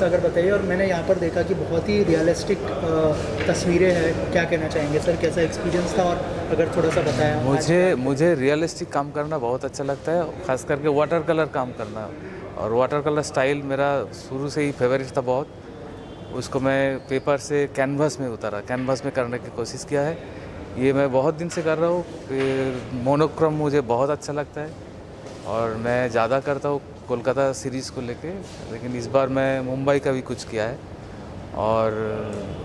सा अगर बताइए। और मैंने यहाँ पर देखा कि बहुत ही रियलिस्टिक तस्वीरें हैं, क्या कहना चाहेंगे सर, कैसा एक्सपीरियंस था? और अगर थोड़ा सा बताया। मुझे रियलिस्टिक काम करना बहुत अच्छा लगता है, ख़ास करके वाटर कलर काम करना। और वाटर कलर स्टाइल मेरा शुरू से ही फेवरेट था बहुत। उसको मैं पेपर से कैनवास में उतारा, कैनवास में करने की कोशिश किया है। ये मैं बहुत दिन से कर रहा हूँ। फिर मोनोक्रोम मुझे बहुत अच्छा लगता है और मैं ज़्यादा करता हूँ कोलकाता सीरीज़ को लेके, लेकिन इस बार मैं मुंबई का भी कुछ किया है और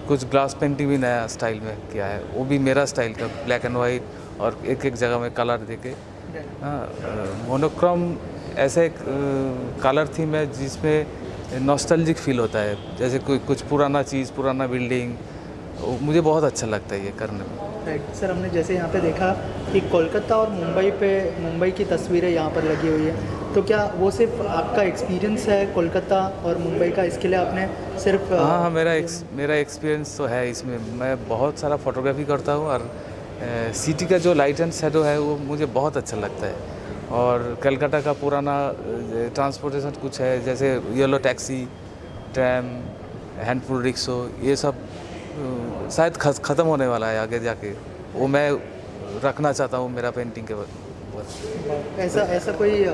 कुछ ग्लास पेंटिंग भी नया स्टाइल में किया है, वो भी मेरा स्टाइल का, ब्लैक एंड वाइट और एक एक जगह में कलर देके। हाँ, मोनोक्रोम ऐसा एक कलर थीम है जिसमें नॉस्टैल्जिक फील होता है, जैसे कोई कुछ पुराना चीज़, पुराना बिल्डिंग, मुझे बहुत अच्छा लगता है ये करने में। राइट सर, हमने जैसे यहाँ पे देखा कि कोलकाता और मुंबई की तस्वीरें यहाँ पर लगी हुई है, तो क्या वो सिर्फ आपका एक्सपीरियंस है कोलकाता और मुंबई का, इसके लिए आपने सिर्फ हाँ, मेरा एक्सपीरियंस तो है इसमें। मैं बहुत सारा फोटोग्राफी करता हूँ और सिटी का जो लाइट एंड शेडो है वो मुझे बहुत अच्छा लगता है। और कलकत्ता का पुराना ट्रांसपोर्टेशन कुछ है, जैसे yellow taxi, tram, handful rickshaw, ये सब शायद ख़त्म होने वाला है आगे जाके, वो मैं रखना चाहता हूँ मेरा पेंटिंग के ऊपर। ऐसा कोई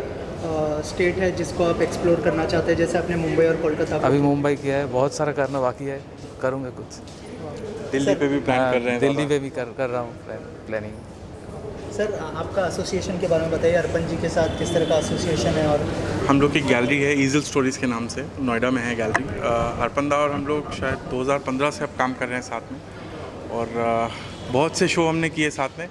स्टेट है जिसको आप एक्सप्लोर करना चाहते हैं, जैसे आपने मुंबई और कोलकाता? अभी मुंबई किया है, बहुत सारा करना बाकी है, करूँगा कुछ। दिल्ली पे भी प्लान कर रहे हैं? दिल्ली पे भी कर रहा हूँ प्लानिंग। सर, आपका एसोसिएशन के बारे में बताइए, अर्पण जी के साथ किस तरह का एसोसिएशन है? और हम लोग की गैलरी है ईजल स्टोरीज़ के नाम से, नोएडा में है गैलरी। अर्पण दा और हम लोग शायद 2015 से अब काम कर रहे हैं साथ में, और बहुत से शो हमने किए साथ में।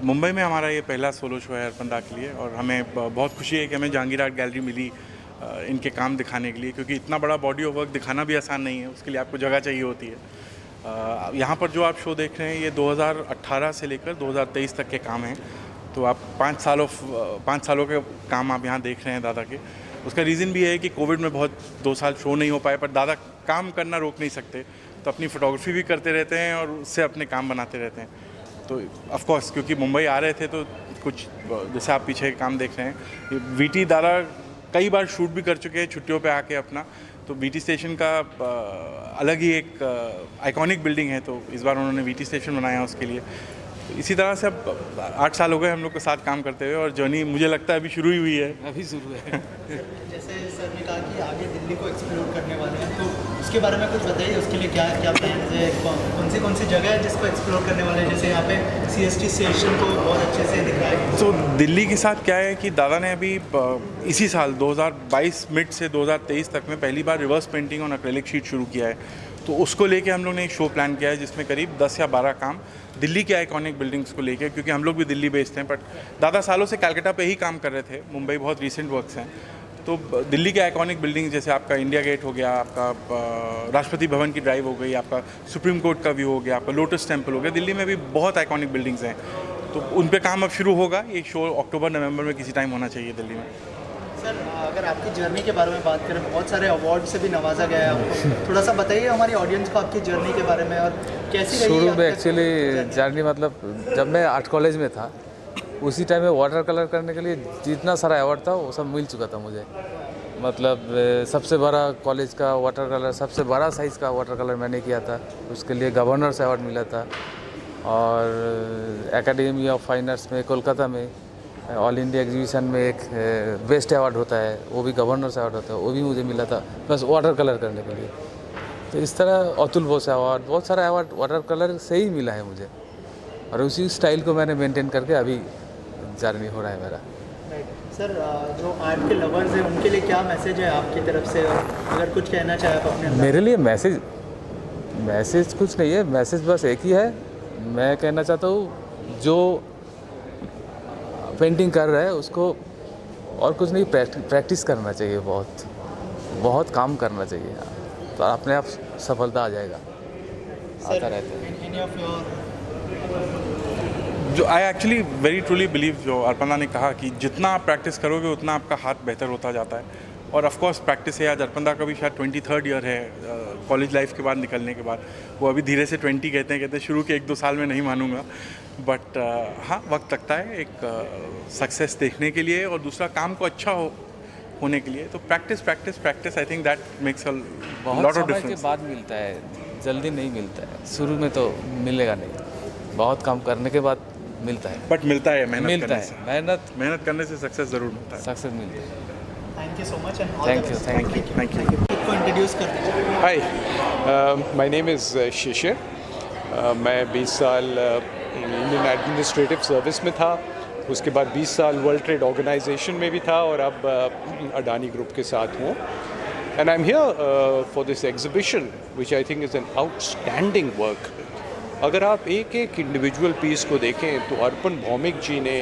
मुंबई में हमारा ये पहला सोलो शो है अर्पण दा के लिए, और हमें बहुत खुशी है कि हमें जहांगीर आर्ट गैलरी मिली इनके काम दिखाने के लिए, क्योंकि इतना बड़ा बॉडी ऑफ वर्क दिखाना भी आसान नहीं है, उसके लिए आपको जगह चाहिए होती है। यहाँ पर जो आप शो देख रहे हैं ये 2018 से लेकर 2023 तक के काम हैं, तो आप 5 सालों के काम आप यहाँ देख रहे हैं दादा के। उसका रीज़न भी है कि कोविड में बहुत 2 साल शो नहीं हो पाए, पर दादा काम करना रोक नहीं सकते, तो अपनी फ़ोटोग्राफी भी करते रहते हैं और उससे अपने काम बनाते रहते हैं। तो ऑफ कोर्स क्योंकि मुंबई आ रहे थे तो कुछ जैसे आप पीछे काम देख रहे हैं, वीटी दादा कई बार शूट भी कर चुके हैं छुट्टियों पे आके अपना, तो वीटी स्टेशन का अलग ही एक आइकॉनिक बिल्डिंग है, तो इस बार उन्होंने वीटी स्टेशन बनाया उसके लिए। तो इसी तरह से अब 8 साल हो गए हम लोग के साथ काम करते हुए, और जर्नी मुझे लगता है अभी शुरू ही हुई है। अभी शुरू है। जैसे सर ने कहा कि आगे दिल्ली को एक्सप्लोर करने वाले हैं, तो उसके बारे में कुछ बताइए, उसके लिए क्या क्या प्लान है, कौन सी जगह है जिसको एक्सप्लोर करने वाले हैं? जैसे यहाँ पे CST स्टेशन को बहुत अच्छे से दिखाया है। तो दिल्ली के साथ क्या है कि दादा ने अभी इसी साल 2022 मिड से 2023 तक में पहली बार रिवर्स पेंटिंग और एक्रेलिक शीट शुरू किया है, तो उसको लेके हम लोग ने एक शो प्लान किया है जिसमें करीब 10 या 12 काम दिल्ली के आइकॉनिक बिल्डिंग्स को लेके, क्योंकि हम लोग भी दिल्ली बेस्ड हैं, बट दादा सालों से कलकत्ता पे ही काम कर रहे थे, मुंबई बहुत रीसेंट वर्क्स हैं। तो दिल्ली के आइकॉनिक बिल्डिंग जैसे आपका इंडिया गेट हो गया, आपका राष्ट्रपति भवन की ड्राइव हो गई, आपका सुप्रीम कोर्ट का व्यू हो गया, आपका लोटस टेम्पल हो गया, दिल्ली में भी बहुत आइकॉनिक बिल्डिंग्स हैं, तो उन पे काम अब शुरू होगा। ये शो अक्टूबर-नवंबर में किसी टाइम होना चाहिए दिल्ली में। सर, अगर आपकी जर्नी के बारे में बात करें, बहुत सारे अवार्ड से भी नवाजा गया है आपको, थोड़ा सा बताइए हमारी ऑडियंस को आपकी जर्नी के बारे में, और कैसी रही? शुरू में एक्चुअली जर्नी मतलब जब मैं आर्ट कॉलेज में था उसी टाइम में वाटर कलर करने के लिए जितना सारा अवार्ड था वो सब मिल चुका था मुझे। मतलब सबसे बड़ा कॉलेज का वाटर कलर, सबसे बड़ा साइज़ का वाटर कलर मैंने किया था, उसके लिए गवर्नर से अवार्ड मिला था। और एकेडमी ऑफ फाइन आर्ट्स में कोलकाता में ऑल इंडिया एग्जीबिशन में एक बेस्ट अवार्ड होता है, वो भी गवर्नर से अवार्ड होता है, वो भी मुझे मिला था बस वाटर कलर करने के लिए। तो इस तरह अतुल बोस अवार्ड, बहुत सारा अवार्ड वाटर कलर से ही मिला है मुझे, और उसी स्टाइल को मैंने मेंटेन करके अभी जर्नी हो रहा है मेरा। सर, जो आर्ट के लवर्स हैं उनके लिए क्या मैसेज है आपकी तरफ से, और अगर कुछ कहना चाहे आप अपने? मेरे लिए मैसेज कुछ नहीं है, मैसेज बस एक ही है। मैं कहना चाहता हूँ जो पेंटिंग कर रहा है उसको और कुछ नहीं, प्रैक्टिस करना चाहिए, बहुत काम करना चाहिए, तो अपने आप सफलता आ जाएगा, आता रहता है। जो I actually very truly believe, जो अर्पणा ने कहा कि जितना आप प्रैक्टिस करोगे उतना आपका हाथ बेहतर होता जाता है, और ऑफ कोर्स प्रैक्टिस है। आज अर्पणा का भी शायद 23rd ईयर है कॉलेज लाइफ के बाद निकलने के बाद, वो अभी धीरे से 20 कहते हैं शुरू के 1-2 साल में नहीं मानूंगा, बट हाँ वक्त लगता है एक सक्सेस देखने के लिए, और दूसरा काम को अच्छा हो होने के लिए। तो practice practice practice, I think that makes a बहुत लॉट ऑफ समय के डिफरेंस। बाद मिलता है, जल्दी नहीं मिलता है, शुरू में तो मिलेगा नहीं, बहुत काम करने के बाद मिलता है। बट मिलता है मेहनत मिलता करने है, से, मेहनत करने से सक्सेस ज़रूर मिलता है। सक्सेस मिलता है। Thank you so much and Thank you, thank you, thank you. खुद को इंट्रोड्यूस कर दीजिए। हाय, माय नेम इज़ शिशिर। मैं 20 साल इंडियन एडमिनिस्ट्रेटिव सर्विस में था, उसके बाद 20 साल वर्ल्ड ट्रेड ऑर्गेनाइजेशन में भी था और अब अडानी ग्रुप के साथ हूँ। And I am here for this exhibition which I think is an outstanding work. अगर आप एक एक इंडिविजुअल पीस को देखें तो अर्पण भौमिक जी ने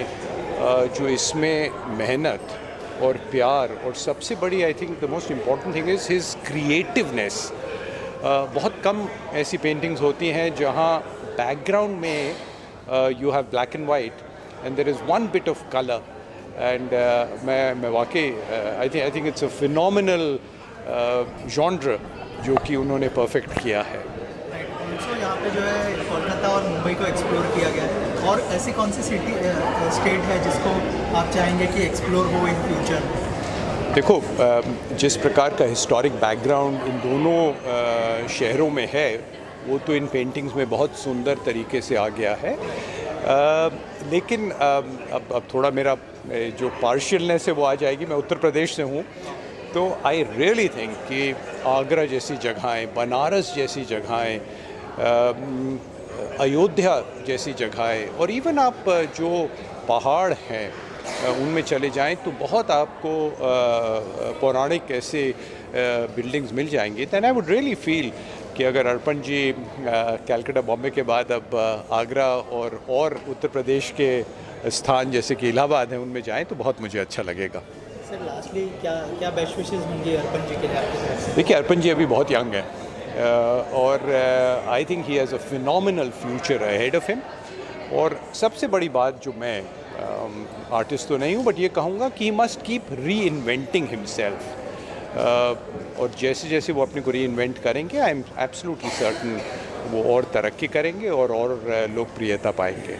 जो इसमें मेहनत और प्यार, और सबसे बड़ी I think the most important thing is his creativeness. बहुत कम ऐसी पेंटिंग्स होती हैं जहाँ बैकग्राउंड में you have black and white and there is one bit of colour. And मैं वाकई I think it's a phenomenal genre जो कि उन्होंने परफेक्ट किया है। ऑल्सो यहाँ पे जो है कोलकाता और मुंबई को एक्सप्लोर किया गया है, और ऐसी कौन सी सिटी स्टेट है जिसको आप चाहेंगे कि एक्सप्लोर हो इन फ्यूचर? देखो, जिस प्रकार का हिस्टोरिक बैकग्राउंड इन दोनों शहरों में है वो तो इन पेंटिंग्स में बहुत सुंदर तरीके से आ गया है। लेकिन अब थोड़ा मेरा जो पार्शियलनेस है वो आ जाएगी। मैं उत्तर प्रदेश से हूँ, तो आई रियली थिंक कि आगरा जैसी जगहें, बनारस जैसी जगहें, अयोध्या जैसी जगहें, और इवन आप जो पहाड़ हैं उनमें चले जाएं तो बहुत आपको पौराणिक ऐसे बिल्डिंग्स मिल जाएंगी। Then I would really feel कि अगर अर्पण जी कलकत्ता बॉम्बे के बाद अब आगरा और उत्तर प्रदेश के स्थान जैसे कि इलाहाबाद हैं उनमें जाएं तो बहुत मुझे अच्छा लगेगा। सर लास्टली क्या बेस्ट विशेस होंगी अर्पण जी के लिए आपकी तरफ से? देखिए, अर्पण जी अभी बहुत यंग है और I think he has a phenomenal future ahead of him. और सबसे बड़ी बात जो मैं आर्टिस्ट तो नहीं हूँ बट ये कहूँगा कि ही मस्ट कीप री इन्वेंटिंग हिमसेल्फ। और जैसे जैसे वो अपने को री इन्वेंट करेंगे, आई एम एब्सोल्युटली सर्टन वो और तरक्की करेंगे और लोकप्रियता पाएंगे।